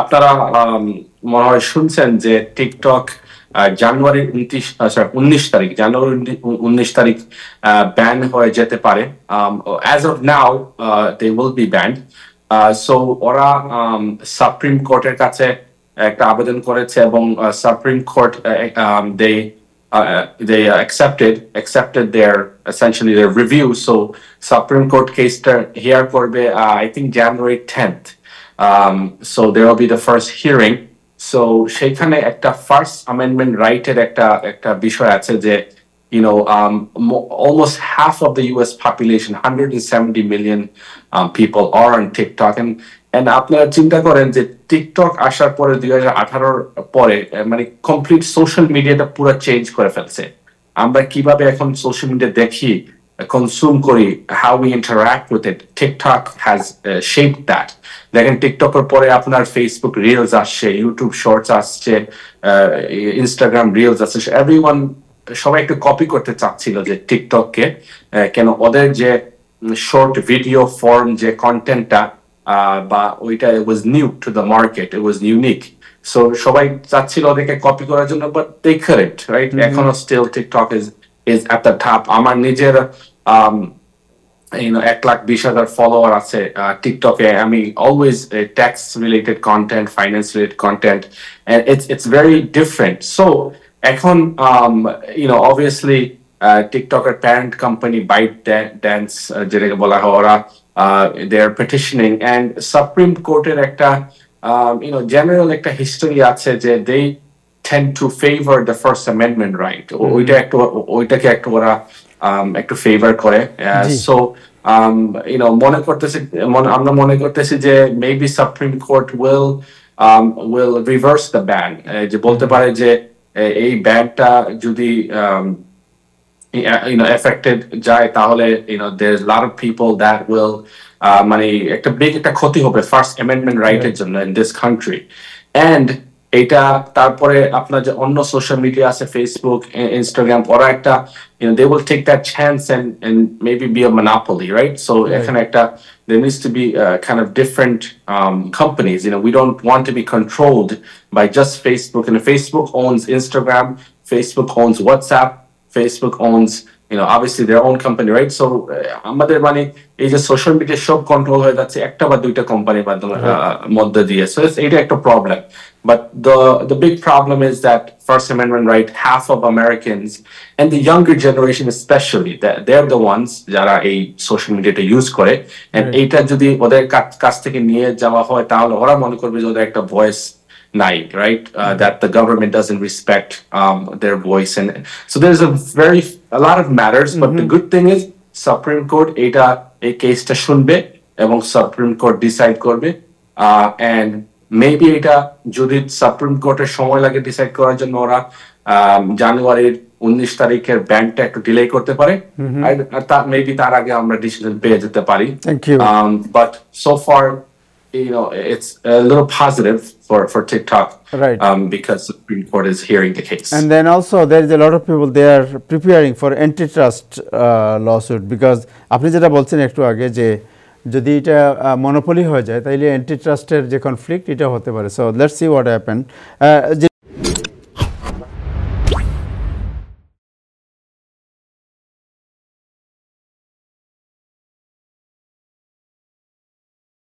আপনারা মনে হয় শুনছেন যে টিকটক জানুয়ারি 19 তারিখ ব্যান হয়ে যেতে পারে। As of now they will be banned. So ওরা সুপ্রিম কোর্টের কাছে একটা আবেদন করেছে এবং Supreme Court they accepted their essentially their review. So Supreme Court case here করবে I think January 10th. So there will be the first hearing. So সেখানে একটা ফার্স্ট অ্যামেন্ডমেন্ট রাইটের একটা বিষয় আছে যে almost half of the US population, 170 million people are on TikTok. And আপনারা চিন্তা করেন যে টিকটক আসার পরে 2018 পরে মানে কমপ্লিট সোশ্যাল মিডিয়াটা পুরো চেঞ্জ করে ফেলছে। আমরা কিভাবে এখন সোশ্যাল মিডিয়া দেখি, কনসুম করি, how we interact with it, TikTok has shaped that. দেখেন টিকটকের পরে আপনার ফেসবুক রিলস আসছে, ইউটিউব শর্টস আসছে, ইনস্টাগ্রাম রিলস আসছে। এভরিওয়ান সবাই একটু কপি করতে চাচ্ছিল যে টিকটককে, কেন ওদের যে শর্ট ভিডিও ফর্ম যে কন্টেন্টটা বা ওইটা it was new to the market, it was unique. So সবাই চাচ্ছিল ওদেরকে কপি করার জন্য, but they couldn't, right? এখনো still TikTok is at the top. আমার নিজের 1,20,000 ফলোয়ার আছে টিকটকে। আমি always tax related content, finance related content, and it's very different. So এখন obviously টিকটকের প্যারেন্ট কোম্পানি ByteDance যেটাকে বলা হয়, ওরা they are petitioning, and supreme কোর্টের একটা জেনারেল একটা হিস্টোরি আছে যে they tend to favor the First Amendment right. ওইটাকে একটু ওরা একটু ফেভার করে। সো আমরা মনে করতেছি যে maybe supreme court will reverse the ban, যে বলতে পারে যে এই ব্যানটা যদি affected যায় তাহলে there's a lot of people that will মানে একটা ক্ষতি হবে ফার্স্ট অ্যামেন্ডমেন্ট রাইটের জন্য in this country. And এটা তারপরে আপনার যে অন্য সোশ্যাল মিডিয়া আছে, ফেসবুক, ইনস্টাগ্রাম, ওরা একটা they will take that chance and maybe be a monopoly, right? So এখানে একটা there needs to be kind of different companies. We don't want to be controlled by just Facebook. And Facebook owns Instagram, Facebook owns WhatsApp, Facebook owns obviously their own company, right? So আমাদের মানে এই যে social media সব control হয়ে যাচ্ছে একটা বা দুইটা কোম্পানির মাধ্যমে মধ্যে দিয়ে। So এটা একটা problem. But the big problem is that First Amendment right, half of Americans and the younger generation especially, that they're the ones যারা এই সোশ্যাল মিডিয়াটা ইউজ করে, and এইটা যদি ওদের কাছ থেকে নিয়ে যাওয়া হয় তাহলে ওরা মনে করবে যে ওদের একটা ভয়েস নাই, right? That the government doesn't respect their voice. And so there's a lot of matters, but the good thing is Supreme Court এই কেসটা শুনবে এবং Supreme Court ডিসাইড করবে, and মেবি এটা যদি সুপ্রিম কোর্টের সময় লাগে ডিসাইড করার জন্য, ওরা জানুয়ারির 19 তারিখের ব্যানটা একটু ডিলে করতে পারে, আর মেবি তার আগে আমরা ডিসিশন পেয়ে যেতে পারি। But so far it's a little positive for TikTok, right? Because Supreme Court is hearing the case. And then also there is a lot of people, they are preparing for antitrust lawsuit, because আপনি যেটা বলছেন একটু আগে যে যদি এটা monopoly হয়ে যায় তাহলে অ্যান্টিট্রাস্টের যে কনফ্লিক্ট এটা হতে পারে। So let's see what happen.